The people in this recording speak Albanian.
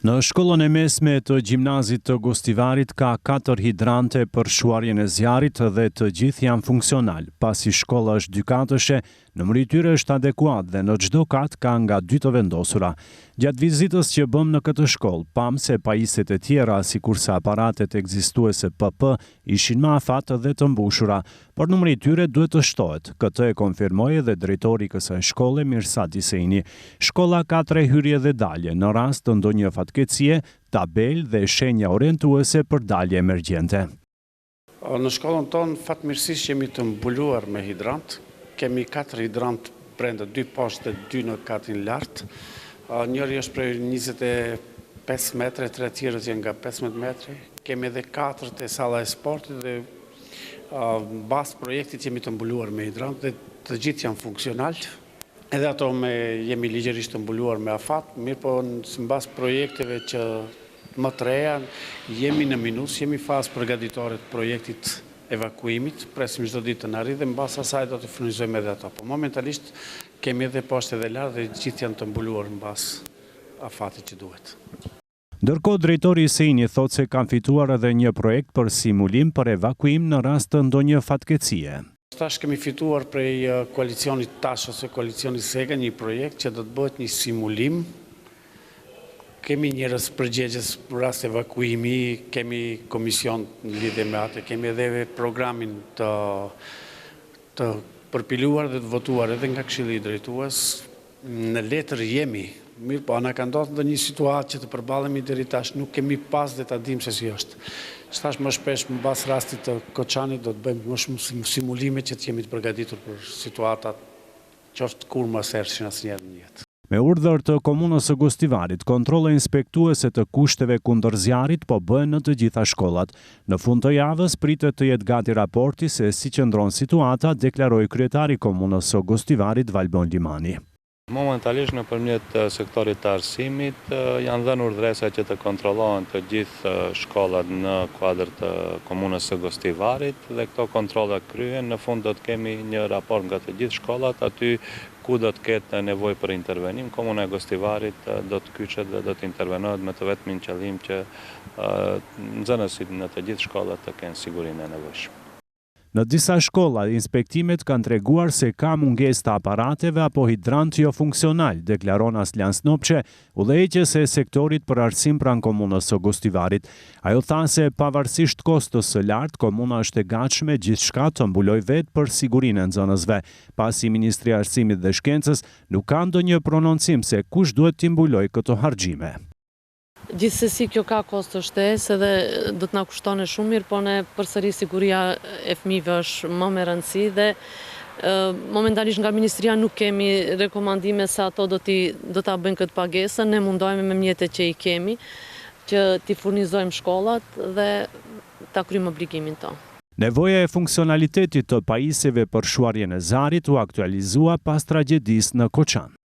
Në shkollën e mesme të gjimnazit të Gostivarit ka 4 hidrante për shuarjen e zjarit dhe të gjithë janë funksional. Pasi shkolla është dykatëshe, numri i tyre është adekuat dhe në çdo kat ka nga 2 të vendosura. Gjatë vizitës që bëm në këtë shkollë, pam se pajisjet e tjera, sikurse aparatet ekzistuese PP, ishin më afat dhe të mbushura, por numri i tyre duhet të shtohet. Këtë e konfirmoi edhe drejtori i kësaj shkolle, Mirsad Hyseni. Shkolla ka 3 hyrje dhe dalje, në rast të ndonjë fatkeqësie, tabel dhe shenja orientuese për dalje emergjente. Në shkollën tonë fatmirësisht jemi të mbuluar me hidrant. Kemi 4 hidrant brenda, 2 poshtë dhe 2 në katin lartë. Njëri është prej 25 metre, 3 tjerët janë nga 15 metre. Kemi edhe 4 të salla e sportit dhe bazë projektit jemi të mbuluar me hidrant dhe të gjithë janë funksional. Edhe ato jemi ligjërisht të mbuluar me afat, mirë po në bazë projekteve që më të reja, jemi në minus, jemi fazë përgatitore të projektit evakuimit, presim çdo ditë të na arrijë dhe mbas asaj do të furnizojmë edhe ato. Po momentalisht kemi edhe poshtë dhe lartë dhe gjithë janë të mbuluar mbas afatit që duhet. Ndërkohë, drejtori Hyseni thotë se kanë fituar edhe një projekt për simulim për evakuim në rast të ndonjë fatkeqësie. Tash kemi fituar prej koalicionit Tash ose koalicionit Sega një projekt që do të bëhet një simulim. Kemi njerëz përgjegjës për rast evakuimi, kemi komision në lidhje me atë, kemi edhe programin të përpiluar dhe të votuar edhe nga Këshilli i Drejtues. Në letër jemi, mirë po na ka ndodhur ndonjë situatë që të përballemi deri tash nuk kemi pas dhe ta dimë se si është. Shtash më shpesh mbas rastit të Koçanit do të bëjmë më shumë simulime që të jemi të përgatitur për situatat qoftë kur mos ershin asnjëherë në jetë. Me urdhër të komunës së Gostivarit, kontrolle inspektuese të kushteve kundër zjarrit po bëhen në të gjitha shkollat. Në fund të javës pritet të jetë gati raporti se si qëndron situata, deklaroi kryetari i komunës së Gostivarit Valbon Limani. Momentalisht nëpërmjet sektorit të arsimit janë dhënë urdhresa që të kontrollohen të gjithë shkollat në kuadër të komunës së Gostivarit dhe këto kontrolla kryen. Në fund do të kemi një raport nga të gjithë shkollat aty ku do të ketë nevojë për intervenim. Komuna e Gostivarit do të kyçet dhe do të intervenohet me të vetmin qëllim që nxënësit në të gjithë shkollat të kenë sigurinë e nevojshme. Në disa shkolla, inspektimet kanë treguar se ka mungesë të aparateve apo hidrant jo funksional, deklaron Aslian Snopçe, udhëheqës e sektorit për arsim pranë komunës së Gostivarit. Ajo tha se pavarësisht kostës së lartë, komuna është e gatshme gjithçka të mbulojë vetë për sigurinë e nxënësve. Pasi Ministria e Arsimit dhe Shkencës nuk ka ndonjë prononcim se kush duhet t'i mbulojë këto harxhime. Gjithsesi kjo ka kosto shtesë dhe do të na kushtone shumë mirë, po ne përsëri siguria e fëmijëve është më me rëndësi dhe momentalisht nga Ministria nuk kemi rekomandime se ato do ta bëjnë këtë pagesën, ne mundohemi me mjetet që i kemi që t'i furnizojmë shkollat dhe ta kryjmë obligimin tonë. Nevoja e funksionalitetit të pajisjeve për shuarjen e zjarit u aktualizua pas tragjedisë në Koçan.